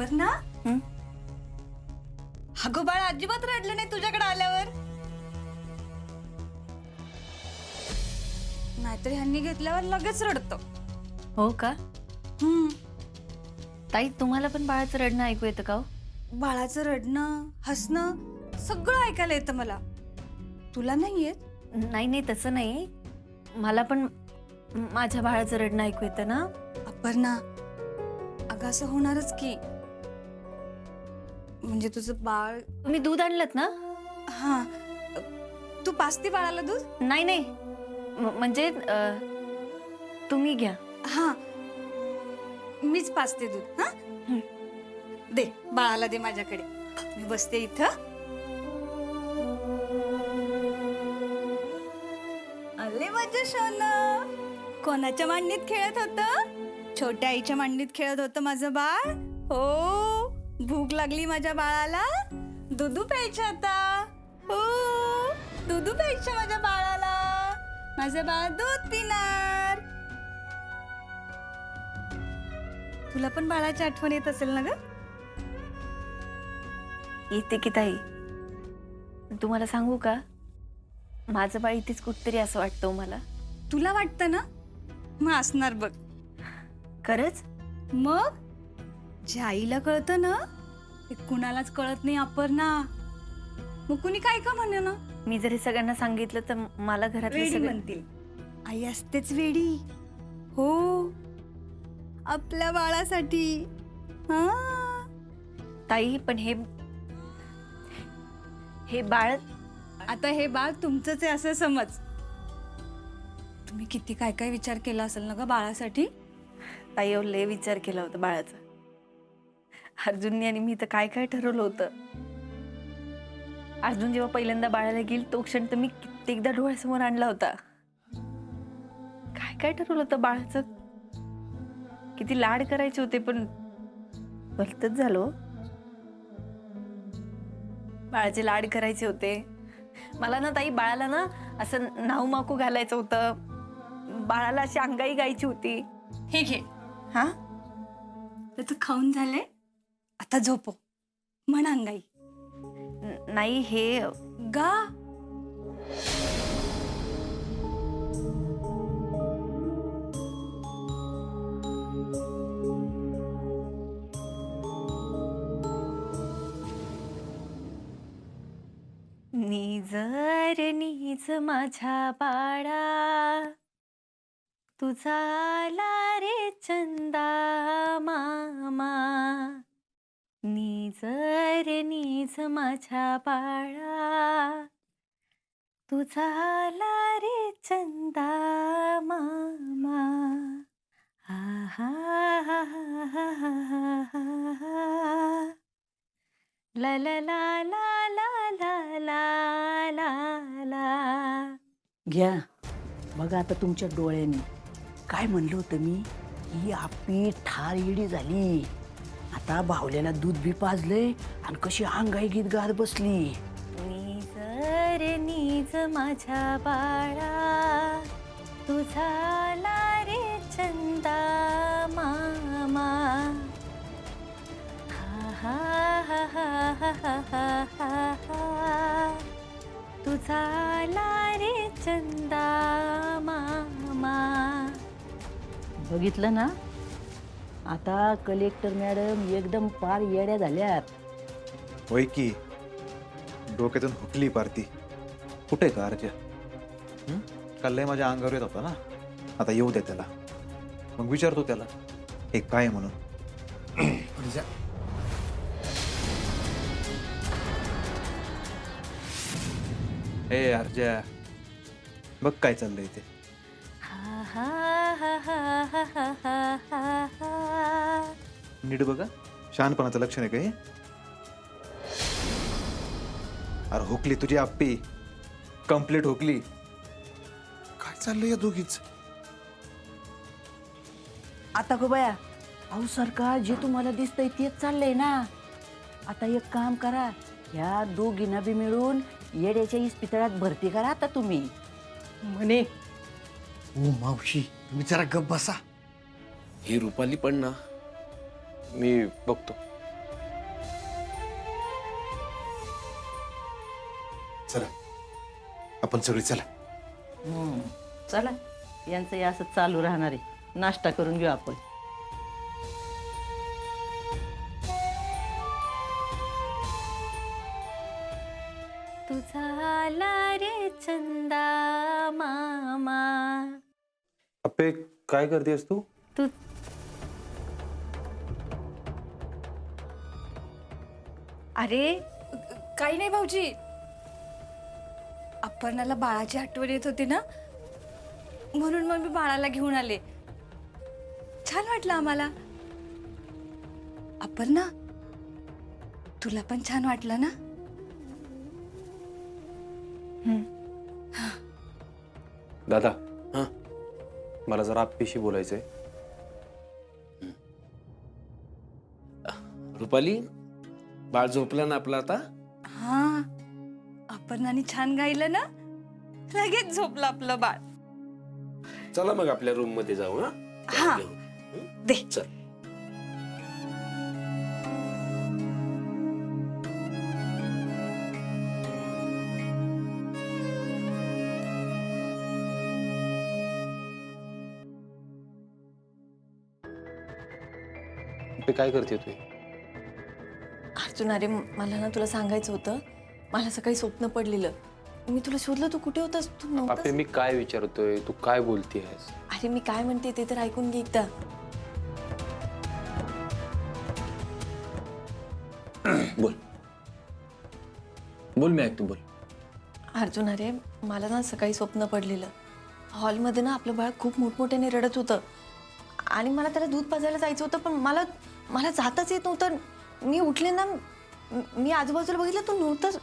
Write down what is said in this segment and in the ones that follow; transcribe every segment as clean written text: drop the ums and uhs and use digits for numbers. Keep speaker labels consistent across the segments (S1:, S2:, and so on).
S1: अपर्णा, अगं बाळ अजिबात रडलं नाही तुझ्याकडे आल्यावर. नाहीतर ह्यांनी घेतल्यावर लगेच रडतं.
S2: हो का? ताई, तुम्हाला पण बाळाचं रडणं ऐकू येतं का हो?
S1: बाळाचं रडणं, हसणं सगळं ऐकायला येतं मला. तुला नाही येत?
S2: नाही नाही, तसं नाही. मला पण माझ्या बाळाचं रडणं ऐकू येतं ना.
S1: अपर्णा, अगं असं होणारच की. म्हणजे तुझं बाळ.
S2: तुम्ही दूध आणलत ना?
S1: हा, तू पाजते बाळाला दूध?
S2: नाही नाही, म्हणजे तुम्ही घ्या.
S1: हा, मीच पाजते दूध. हा, दे बाळाला, दे माझ्याकडे. मी बसते इथं. अरे माझं सोनं, कोणाच्या मांडीत खेळत होतं? छोट्या आईच्या मांडीत खेळत होतं माझं बाळ. हो, भूक लागली माझ्या बाळाला, दुधू प्यायचं आता. हो, दुधू प्यायचं माझ्या बाळाला. माझं बाळ दूध पिणार. तुला पण बाळाची आठवण येत असेल ना ग?
S2: येते की ताई. तुम्हाला सांगू का, माझं बाळ इथेच कुठतरी असं वाटतं मला.
S1: तुला वाटतं ना? मग असणार बघ.
S2: खरंच?
S1: मग ज्या आईला कळतं ना, ते कुणालाच कळत नाही अपर्णा. मग कुणी काय का म्हणे ना,
S2: मी जर हे सगळ्यांना सांगितलं तर मला घरातले
S1: वेडी
S2: सगळे
S1: म्हणतील. आई असतेच वेडी. हो, आपल्या बाळासाठी. हा,
S2: ताई, पण हे बाळ.
S1: आता हे बाळ तुमचंच आहे असं समज. तुम्ही किती काय काय विचार केला असेल ना ग बाळासाठी.
S2: ताई, लय विचार केला होता बाळाचा. अर्जुनने आणि मी तर काय काय ठरवलं होतं. अर्जुन जेव्हा पहिल्यांदा बाळाला गेल तो क्षण तर मी कित्येकदा डोळ्यासमोर आणला होता. काय काय ठरवलं होतं बाळाचं. किती लाड करायचे होते, पण भलतच झालो. बाळाचे लाड करायचे होते मला ना ताई. बाळाला ना असं नाव माकू घालायचं होतं. बाळाला अशी अंगाई गायची होती.
S1: हे घे.
S2: हा,
S1: तर तू खाऊन झाले, आता झोपो. म्हण अंगाई.
S2: नाही, हे
S1: गा.
S2: नीज माझ्या बाळा, तुझा आला रे चंदा मामा. नीज माझ्या बाळा, तुझा आला रे चंदा मामा. आहा हा हा हा हा हा. ला ला ला ला ला ला ला ला ला.
S3: घ्या बघा आता तुमच्या डोळ्यांनी. काय म्हणलं होतं मी, ही आपी ठार येडी झाली. आता भावल्याला दूध बी पाजलंय आणि कशी अंगाई गीत गात बसली.
S2: नीज माझ्या बाळा, तुझा आला रे चंदा मामा. हा हा हा हा हा हा हा हा. तुझा आला रे चंदा मामा.
S3: बघितलं ना, आता कलेक्टर मॅडम एकदम पार येड्या झाल्यात.
S4: होय की, डोक्यातून हुकली पारती. कुठे का अर्जा? काल लय माझ्या अंगावर येत होता ना. आता येऊ दे त्याला, मग विचारतो त्याला हे काय म्हणून. ए अर्जा, बघ काय चाललंय ते.
S2: हा हा हा हा हा हा हा हा हा.
S4: नीट बघा, शहाणपणाचं लक्षण आहे का हे? अरे हुकली तुझी आप्पी, कंप्लीट हुकली.
S5: काय चाललंय या दोघीच?
S3: आता गो बया, अहो सरकार जे तुम्हाला दिसतंय तेच चाललंय ना. आता एक काम करा, ह्या दोघींना बी मिळून येड्याच्या इस्पितळात भरती करा आता तुम्ही.
S5: म्हणे ओ मावशी, तुम्ही जरा गप बसा.
S6: ही रुपाली पण ना, मी बघतो.
S5: चला आपण सगळी चला.
S6: चला यांचं हे असं चालू राहणार आहे. नाश्ता करून घेऊ आपण.
S2: तुझा आला रे चंदा मामा.
S7: अप्पे काय करतेस तू?
S2: तू
S1: अरे काही नाही भाऊजी, अपर्णाला बाळाची आठवण येत होती ना, म्हणून मग मी बाळाला घेऊन आले. छान वाटलं आम्हाला. अपर्णा, तुला पण छान वाटलं ना?
S7: दादा मला जरा आप्पीशी बोलायचंय.
S8: रुपाली, बाळ झोपलं ना आपलं आता?
S1: हा, अपर्णाने छान गायलं ना, लगेच झोपलं आपलं बाळ.
S8: चला मग आपल्या रूम मध्ये जाऊ.
S1: हा, दे.
S8: चल.
S7: अप्पे काय करते तू?
S2: अर्जुन, अरे मला ना तुला सांगायचं होतं. मला सकाळी स्वप्न पडलेलं. मी तुला शोधलं, तू कुठे होतास? तू
S7: अप्पे
S2: नव्हतास.
S7: मी काय विचारतोय, तू काय बोलतेयस?
S2: अरे मी काय म्हणते ते तर ऐकून घे एकदा.
S8: बोल बोल, मी ऐकतो, बोल.
S2: अर्जुन, अरे मला ना सकाळी स्वप्न पडलेलं. हॉलमध्ये ना आपलं बाळ खूप मोठमोठ्याने रडत होतं आणि मला त्याला दूध पाजायला जायचं होतं, पण मला मला जाताच येत नव्हतं. मी उठले ना, मी आजूबाजूला बघितलं, तू नव्हतास.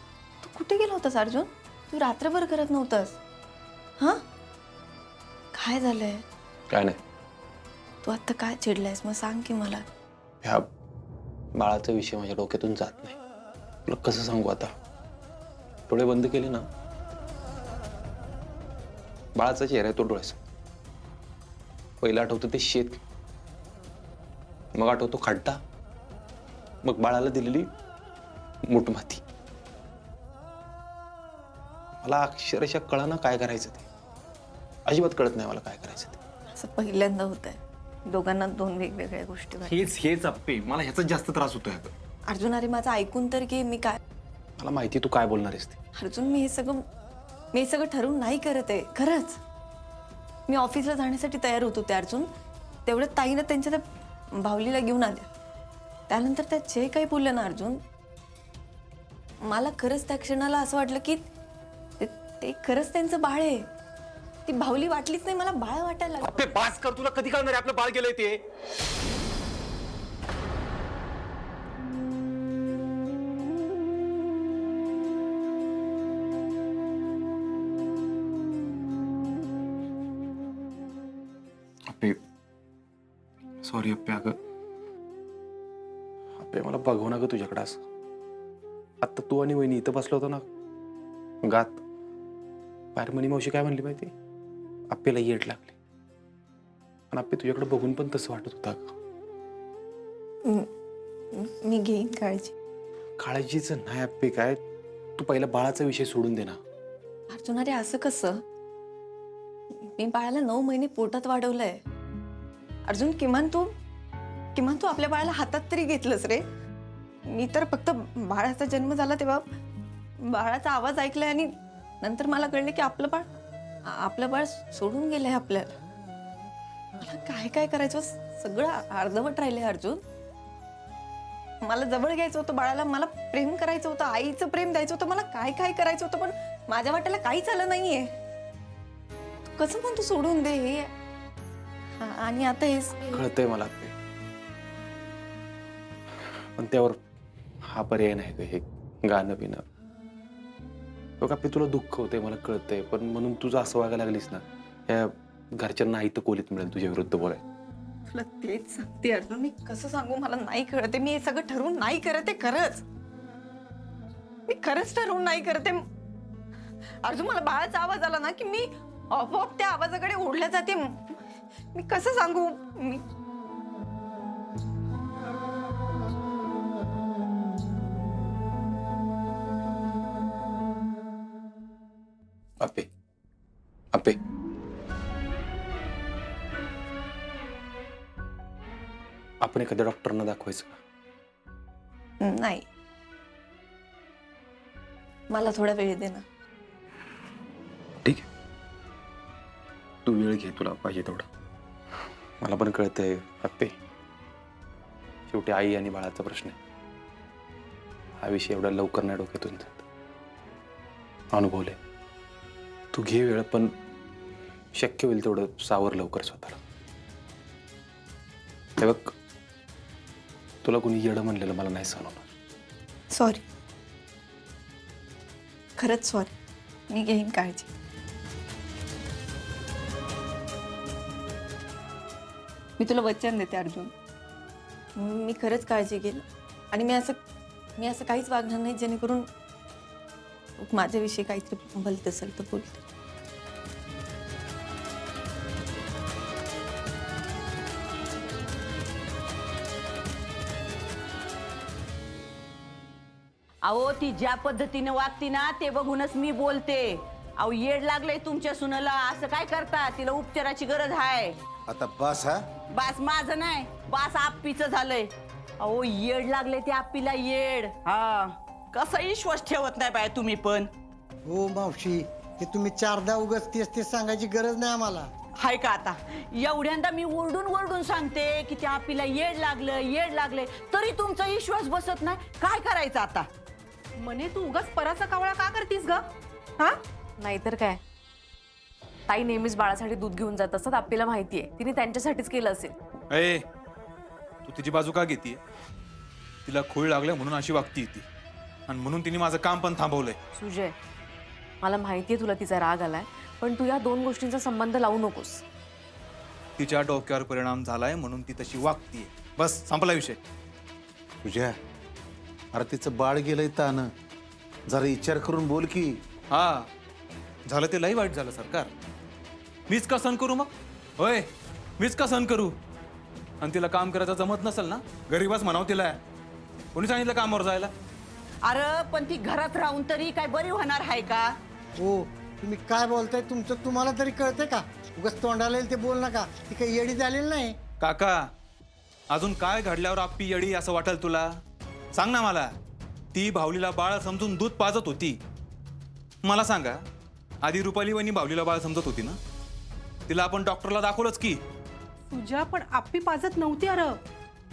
S2: तू कुठे गेला होतास अर्जुन? तू रात्रभर करत नव्हतास. हां, काय झालंय?
S7: काय नाही,
S2: तू आत्ता काय चिडलायस? मग सांग की मला.
S7: ह्या बाळाचा विषय माझ्या डोक्यातून जात नाही. तुला कसं सांगू आता? डोळे बंद केले ना, बाळाचा चेहरा आहे तो डोळ्यासमोर. पहिलं आठवतं ते शेत, मग आठवतो खड्डा, मग बाळाला दिलेली मूठ माती. मला अक्षरशः कळना काय करायचं ते. अजिबात कळत नाही मला काय करायचं ते.
S2: असं पहिल्यांदा होत आहे. दोघांना दोन वेगवेगळ्या गोष्टी वाटतात.
S7: हेच अप्पे, मला ह्याचा जास्त त्रास होतोय.
S2: अर्जुन, अरे माझं ऐकून तर घे. मी काय
S7: मला माहिती तू काय बोलणार आहेस ते.
S2: अर्जुन, मी हे सगळं ठरवून नाही करत आहे. खरंच मी ऑफिसला जाण्यासाठी तयार होत होते अर्जुन. तेवढ्यात ताईनं त्यांच्या त्या भावलीला घेऊन आल्या. त्यानंतर त्या जे काही बोलल्या ना अर्जुन, मला खरंच त्या क्षणाला असं वाटलं की ते खरंच त्यांचं बाळ आहे. ती भावली वाटलीच नाही, मला बाळ वाटायला लागलं.
S7: अप्पे बास कर, तुला कधी कळणार आहे आपलं बाळ गेलंय ते? अप्पे सॉरी अप्पे. अगं अप्पे मला बघू ना ग तुझ्याकडे असं. आता तू आणि वहिनी इथं बसलो होतो ना गात, बाहेर मनी मावशी काय म्हणली माहिती? अप्पेला येड लागली. आणि अप्पे तुझ्याकडे बघून पण तसं वाटत होता.
S2: मी घेईन काळजी.
S7: काळजीच नाही अप्पे. काय तू पहिला बाळाचा विषय सोडून दे ना.
S2: अर्जुन, अरे असं कसं? मी बाळाला 9 महिने पोटात वाढवलंय अर्जुन. किमान तू आपल्या बाळाला हातात तरी घेतलंस रे. मी तर फक्त बाळाचा जन्म झाला तेव्हा बाळाचा आवाज ऐकलाय आणि नंतर मला कळलं की आपलं बाळ सोडून गेलंय आपल्याला. मला काय काय करायचं सगळं अर्धवट राहिलंय अर्जुन. मला जवळ घ्यायचं होतं बाळाला, मला प्रेम करायचं होतं, आईचं प्रेम द्यायचं होतं, मला काय काय करायचं होतं, पण माझ्या वाट्याला काहीच आलं नाहीये. कसं पण तू सोडून दे हे. आणि आता हेच
S7: कळतंय मला अप्पे, पण त्यावर हा पर्याय नाही ग. हे गाणं बिणं बघ अप्पे, तुला दुःख होतंय मला कळतंय, पण म्हणून तुझं असं वागायला लागलीस ना, ह्या घरच्यांना आई तर कोलीत मिळेल तुझ्या विरुद्ध बोलाय.
S2: तुला तेच सांगते अर्जुन. मी कसं सांगू, मला नाही कळते. मी हे सगळं ठरवून नाही करते. खरंच मी खरंच ठरवून नाही करते अर्जुन. मला बाळाचा आवाज आला ना की मी आपोआप त्या आवाजाकडे ओढल्या जाते. मी कसं सांगू? मी
S7: आपण एखाद्या डॉक्टरना दाखवायचं का?
S2: नाही, मला थोडा वेळ दे ना.
S7: ठीक आहे, तू वेळ घे, तुला पाहिजे तेवढं. मला पण कळतंय आप्पे, शेवटी आई आणि बाळाचा प्रश्न आहे. हा विषय एवढा लवकर नाही डोक्यातून जात. अनुभवले, तू घे वेळ, पण शक्य होईल तेवढं सावर लवकर स्वतःला. हे बघ, तुला कोणी येडं म्हणलेलं मला नाही सहन होणार.
S2: सॉरी, खरंच सॉरी. मी घेईन काळजी. मी तुला वचन देते अर्जुन, मी खरंच काळजी घेईल. आणि मी असं काहीच वागणार नाही जेणेकरून माझ्याविषयी काहीतरी भलत असेल तर बोलते.
S6: अहो ती ज्या पद्धतीने वागती ना ते बघूनच मी बोलते. अहो येड लागलंय तुमच्या सुनाला, असं काय करता? तिला उपचाराची गरज आहे.
S5: आता बस हा.
S6: बास माझं नाही, बास आप्पीचं झालंय. अहो येड लागले ते आप्पीला, येड. हा, कसा विश्वास ठेवत नाही बाय तुम्ही पण.
S9: हो मावशी, हे तुम्ही चारदा उगाच तेच सांगायची गरज नाही आम्हाला.
S6: हाय का आता एवढ्यांदा मी ओरडून ओरडून सांगते की त्या आप्पीला येड लागलं, येड लागले, तरी तुमचा विश्वास बसत नाही. काय करायचं आता?
S10: म्हणे तू उगाच पराचा कावळा का करतीस ग? हा,
S11: नाहीतर काय. ताई नेहमीच बाळासाठी दूध घेऊन जात असतात, आपल्याला माहितीये. तिने त्यांच्यासाठीच केलं असेल.
S4: ए, तू तिची बाजू का घेतीये? तिला खूळ लागलं म्हणून अशी वागती ती, आणि म्हणून तिने माझं काम पण थांबवलंय.
S11: सुजय, मला माहितीये तुला तिचा राग आलाय, पण तू या दोन गोष्टींचा संबंध लावू नकोस.
S4: तिच्या डोक्यावर परिणाम झालाय म्हणून ती तशी वागतीये. बस, संपला विषय.
S5: तुझ्या अरे तिचं बाळ गेलंय तानं, जरा विचार करून बोल की.
S4: हा, झालं ते लई वाईट झालं सरकार. मीच का सहन करू मग? होय, मीच का सहन करू? आणि तिला काम करायचं जमत नसेल ना, गरीबच म्हणावं तिला. कोणी सांगितलं कामावर जायला?
S6: अरे पण ती घरात राहून तरी काय बरी होणार आहे का?
S9: हो, तुम्ही काय बोलताय तुमचं तुम्हाला तरी कळतंय का? उगाच तोंडाला येईल ते बोल नका. ती काही येडी झालेली नाही.
S4: काका, अजून काय घडल्यावर आप्पी येडी असं वाटेल तुला? सांग ना मला. ती भावलीला बाळ समजून दूध पाजत होती. मला सांगा, आधी रुपाली वहिनी भावलीला बाळ समजत होती ना? तिला आपण डॉक्टरला दाखवलंच की.
S10: तुझ्या पण आप्पी पाजत नव्हती. अरे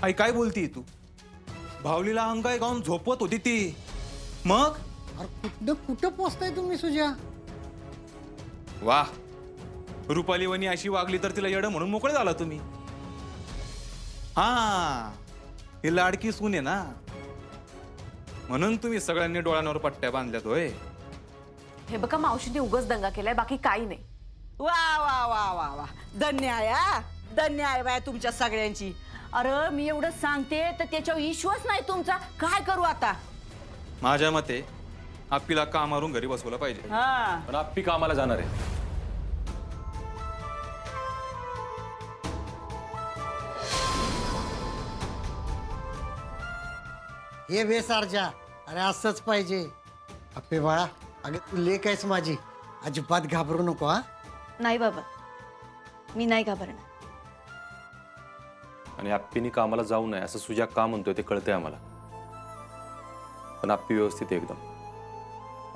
S4: आई काय बोलती तू? भावलीला अंगाई गाऊन झोपवत होती ती. मग
S9: अरे कुठं पोचताय तुम्ही सुजा?
S4: वाह, रुपाली वहिनी अशी वागली तर तिला येडं म्हणून मोकळे झाला तुम्ही. हा, ही लाडकी सून आहे ना, म्हणून तुम्ही सगळ्यांनी डोळ्यांवर पट्ट्या बांधल्यात. होय,
S11: हे बघा, मावशीने उगाच दंगा केलाय, बाकी काही नाही.
S6: वा वा वा वा वा, धन्य आहे. हा, धन्य आहे बाय तुमच्या सगळ्यांची. अरे मी एवढं सांगते तर त्याच्यावर विश्वास नाही तुमचा. काय करू आता?
S4: माझ्या मते आप्पीला कामावरून घरी बसवलं पाहिजे.
S6: हा,
S7: पण आप्पी कामाला जाणार आहे.
S9: हे वे सारजा, अरे असंच पाहिजे. अप्पे बाळा, अगं तू लेक आहेस माझी, अजिबात घाबरू नको. हा,
S2: नाही बाबा, मी नाही घाबरणार.
S7: आणि आप्पीनी कामाला जाऊ नये असं सुजा का म्हणतोय ते कळतंय आम्हाला. पण आप्पी व्यवस्थित आहे एकदम.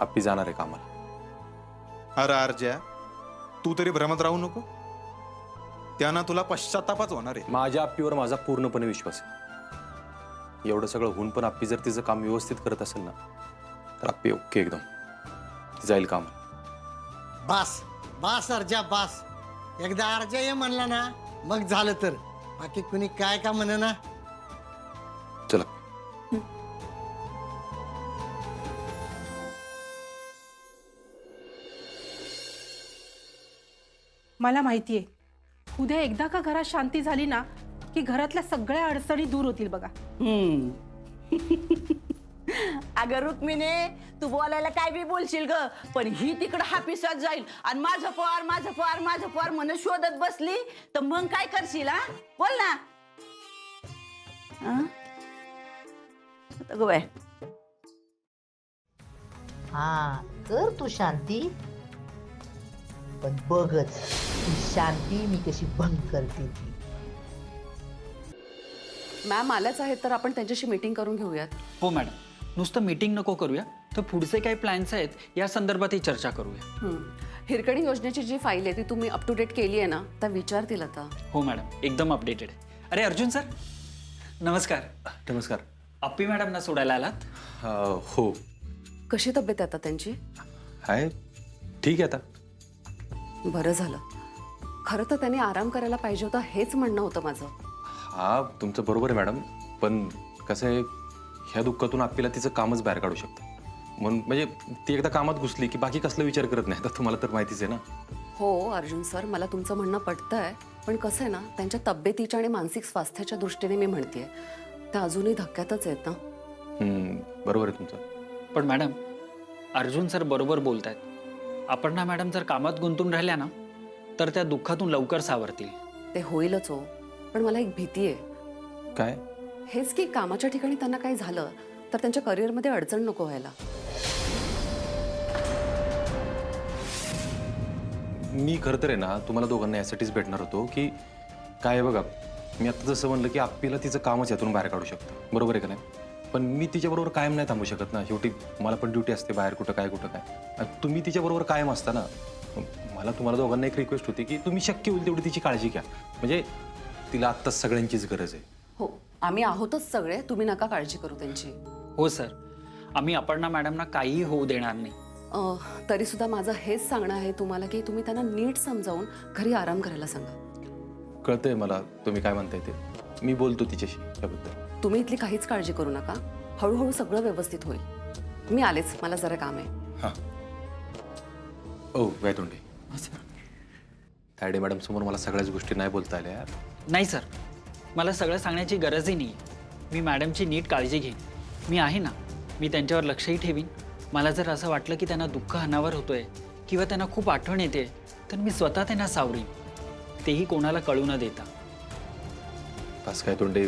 S7: आप्पी जाणार आहे कामाला.
S4: अरे अर्ज्या, तू तरी भ्रमात राहू नको. त्यानं तुला पश्चातापच होणार आहे.
S7: माझ्या आप्पीवर माझा पूर्णपणे विश्वास आहे. एवढं सगळं होऊन पण आप्पी जर तिचं काम व्यवस्थित करत असेल ना, तर आप्पी ओके एकदम. ती जाईल काम.
S9: बास बास अर्जा बास. एकदा अर्जा ये म्हणला ना, मग झालं. तर बाकी कुणी काय का म्हणे ना.
S7: चला.
S10: मला माहितीये, उद्या एकदा का घरात शांती झाली ना की घरातल्या सगळ्या अडचणी दूर होतील बघा.
S6: अगं रुक्मिणे, तू बोलायला काय बी बोलशील ग, पण ही तिकडं हापिसात जाईल आणि माझं पोर माझं पोर माझं पोर म्हणून शोधत बसली तर मग काय करशील? हा, बोल ना. ग बाय,
S12: हा, कर तू शांती, पण बघच ती शांती मी कशी भंग करते ती.
S11: मॅम आल्याच आहेत तर आपण त्यांच्याशी मीटिंग करून घेऊयात.
S13: हो मॅडम, नुसतं मीटिंग नको करूया, तर पुढचे काही प्लॅन्स आहेत या संदर्भातही चर्चा करूया.
S11: हिरकणी योजनेची जी फाईल आहे ती तुम्ही अप टू डेट केली आहे ना, त्या विचारतील आता.
S13: हो मॅडम, एकदम अपडेटेड आहे. अरे अर्जुन सर, नमस्कार.
S7: नमस्कार.
S13: अप्पी मॅडमना सोडायला आलात?
S7: हो.
S11: कशी तब्येत आता त्यांची?
S7: आहे ठीक आहे आता.
S11: बरं झालं. खरं तर त्यांनी आराम करायला पाहिजे होता हेच म्हणणं होतं माझं.
S7: हा तुमचं बरोबर आहे मॅडम, पण कसं आहे ह्या दुःखातून आपल्याला तिचं कामच बाहेर काढू शकतं. म्हणून म्हणजे ती एकदा कामात घुसली की बाकी कसला विचार करत नाही. तर तुम्हाला तर माहितीच आहे ना.
S11: हो अर्जुन सर, मला तुमचं म्हणणं पटतंय, पण कसं आहे ना, त्यांच्या तब्येतीच्या आणि मानसिक स्वास्थ्याच्या दृष्टीने मी म्हणतेय, त्या अजूनही धक्क्यातच आहेत ना.
S7: बरोबर आहे तुमचं.
S13: पण मॅडम, अर्जुन सर बरोबर बोलत आहेत. अपर्णा मॅडम जर कामात गुंतून राहिल्या ना, तर त्या दुःखातून लवकर सावरतील.
S11: ते होईलच हो, पण मला एक भीती आहे.
S7: काय?
S11: हेच की कामाच्या ठिकाणी त्यांना काही झालं तर त्यांच्या करिअरमध्ये अडचण नको व्हायला.
S7: मी खरं तर आहे ना तुम्हाला दोघांना यासाठीच भेटणार होतो की काय आहे बघा, मी आता जसं म्हणलं की आपल्याला तिचं कामच यातून बाहेर काढू शकतं, बरोबर आहे का नाही? पण मी तिच्याबरोबर कायम नाही थांबू शकत ना. शेवटी मला पण ड्युटी असते बाहेर, कुठं काय. आणि तुम्ही तिच्याबरोबर कायम असता ना. मला तुम्हाला दोघांना एक रिक्वेस्ट होती की तुम्ही शक्य होईल तेवढी तिची काळजी घ्या. म्हणजे तिला आत्ताच सगळ्यांचीच गरज आहे.
S11: हो, आम्ही आहोतच सगळे, तुम्ही नका काळजी करू त्यांची.
S13: हो सर, आम्ही अपर्णा मॅडमना काहीही होऊ देणार नाही.
S11: तरी सुद्धा माझं हेच सांगणं आहे तुम्हाला की तुम्ही त्यांना नीट समजावून घरी आराम करायला सांगा.
S7: कळतंय मला तुम्ही काय म्हणताय ते. मी बोलतो तिच्याशी त्याबद्दल.
S11: तुम्ही इथली काहीच काळजी करू नका, हळूहळू सगळं व्यवस्थित होईल. मी आलेच, मला जरा काम आहे.
S7: हां. ओ वैतोंडे, तायडे मॅडम समोर मला सगळ्याच गोष्टी नाही बोलता आल्या यार.
S13: नाही सर, मला सगळं सांगण्याची गरजही नाही. मी मॅडमची नीट काळजी घेईन. मी आहे ना, मी त्यांच्यावर लक्षही ठेवीन. मला जर असं वाटलं की त्यांना दुःख अनावर होतोय किंवा त्यांना खूप आठवण येते, तर मी स्वतः त्यांना सावरीन, तेही कोणाला कळू न देता.
S7: बस काय तोंडे,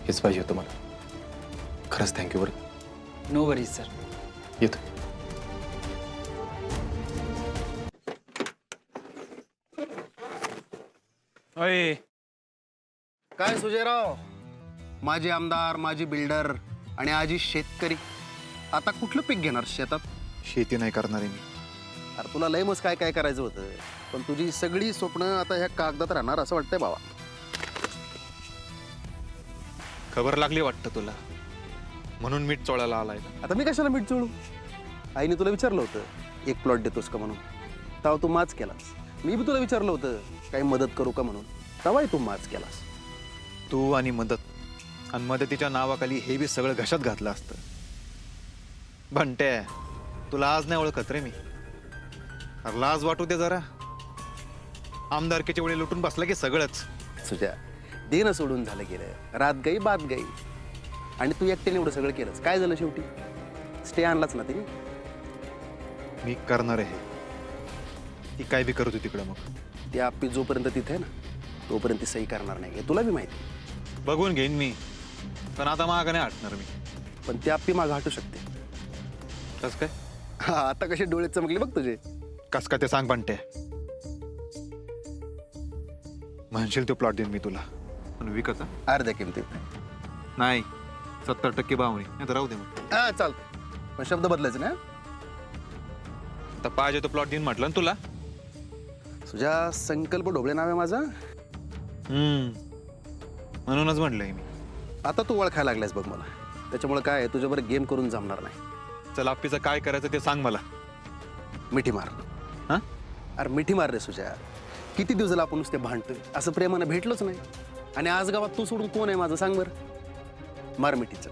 S7: हेच पाहिजे होतं मला. खरंच थँक्यू बरं.
S13: No worries sir.
S7: येतो.
S5: अय काय सुजयराव, माझे आमदार, माझे बिल्डर आणि आजी शेतकरी, आता कुठलं पीक घेणार शेतात?
S4: शेती नाही करणार आहे मी.
S5: अरे तुला लय मस्त काय काय करायचं होतं, पण तुझी सगळी स्वप्न आता ह्या कागदात राहणार असं वाटतंय बाबा.
S4: खबर लागली वाटतं तुला, म्हणून मीठ चोळायला आलाय.
S5: आता मी कशाला मीठ चोळू? आईने तुला विचारलं होतं एक प्लॉट देतोस का म्हणून, तेव्हा तू माच केलास. मी बी तुला विचारलं होतं काही मदत करू का म्हणून, तेव्हाही तू माच केलास.
S4: तू आणि मदतीच्या नावाखाली हे बी सगळं घशात घातलं असतं. भंट्या, तुला आज नाही ओळखत रे मी. अरे लाज वाटू दे जरा. आमदारकीच्या वेळी लुटून बसला की सगळंच.
S5: तुझ्या देणं सोडून झालं गेलं, रात गई बात गई, आणि तू एकट्याने एवढं सगळं केलंस. काय झालं शेवटी? स्टे आणलाच ना तिने.
S4: मी करणार आहे ती काय बी करतो तिकडं. मग
S5: ती आप्पी जोपर्यंत तिथे आहे ना, तोपर्यंत ती सही करणार नाही, हे तुला बी माहिती.
S4: बघून घेईन मी, पण आता मागं नाही हटणार मी.
S5: पण ती आप्पी मागं हटू शकते.
S4: कस काय?
S5: हा, आता कसे डोळे चमकले बघ तुझे.
S4: कस काय ते सांग भंट्या. म्हणशील तो प्लॉट देईन मी तुला, पण विकत
S5: अर्ध्या किमतीत
S4: नाही. 70% भावनी नाही तर राहू दे मग.
S5: हा चाल, पण शब्द बदलायचे ना.
S4: आता पाहिजे तो प्लॉट देईन म्हटलं ना तुला.
S5: तुझ्या संकल्प ढोबळे नाव आहे माझा.
S4: म्हणूनच म्हटलंय मी.
S5: आता तू ओळखायला लागलायस बघ मला, त्याच्यामुळे काय तुझ्याबरोबर गेम करून जमणार नाही.
S4: चल आप्पीचं काय करायचं ते सांग मला.
S5: मिठी मार.
S4: हा?
S5: अरे मिठी मार रे सुजा. किती दिवस झाला आपण नुसते भांडतोय, असं प्रेमानं भेटलोच नाही. आणि आज गावात तू सोडून कोण आहे माझं सांग बरं. मार मिठीचं.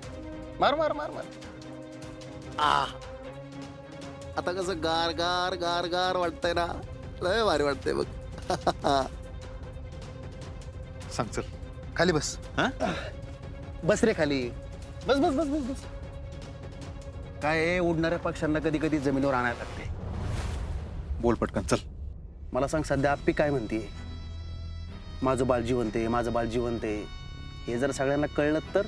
S5: मार मार मार मार. आता कसं गार गार गार गार वाटतंय ना, लय भारी वाटतंय बघ.
S4: सांग चल.
S5: खाली बस.
S4: हा?
S5: बस रे खाली. बस बस बस बस बस. काय आहे, उडणाऱ्या पक्ष्यांना कधी कधी जमिनीवर आणायला लागते.
S4: बोल पटकन चल.
S5: मला सांग सध्या आप्पी काय म्हणते? माझं बाळ जिवंत आहे, माझं बाळ जिवंत आहे. हे जर सगळ्यांना कळलं तर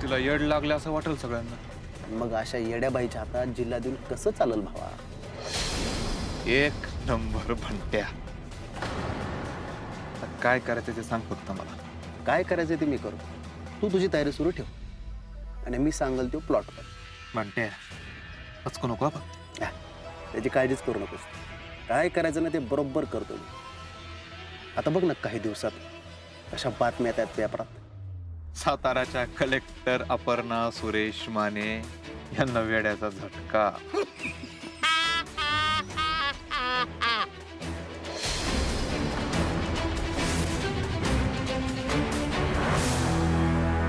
S4: तिला येड लागलं असं वाटेल सगळ्यांना.
S5: मग अशा येड्या बाईच्या हातात जिल्हा देऊन कसं चालेल भावा?
S4: एक नंबर भंट्या. काय करायचं ते सांग फक्त मला.
S5: काय करायचं ते मी करू, तू तुझी तयारी सुरू ठेव आणि मी सांगल तो प्लॉट कर.
S4: म्हणते पचकू नको बघ.
S5: त्याची काळजीच करू नकोस. काय करायचं ना ते बरोबर करतो मी. आता बघ ना काही दिवसात अशा बातम्या येतात पेपरात.
S4: साताराच्या कलेक्टर अपर्णा सुरेश माने यांना वेड्याचा झटका.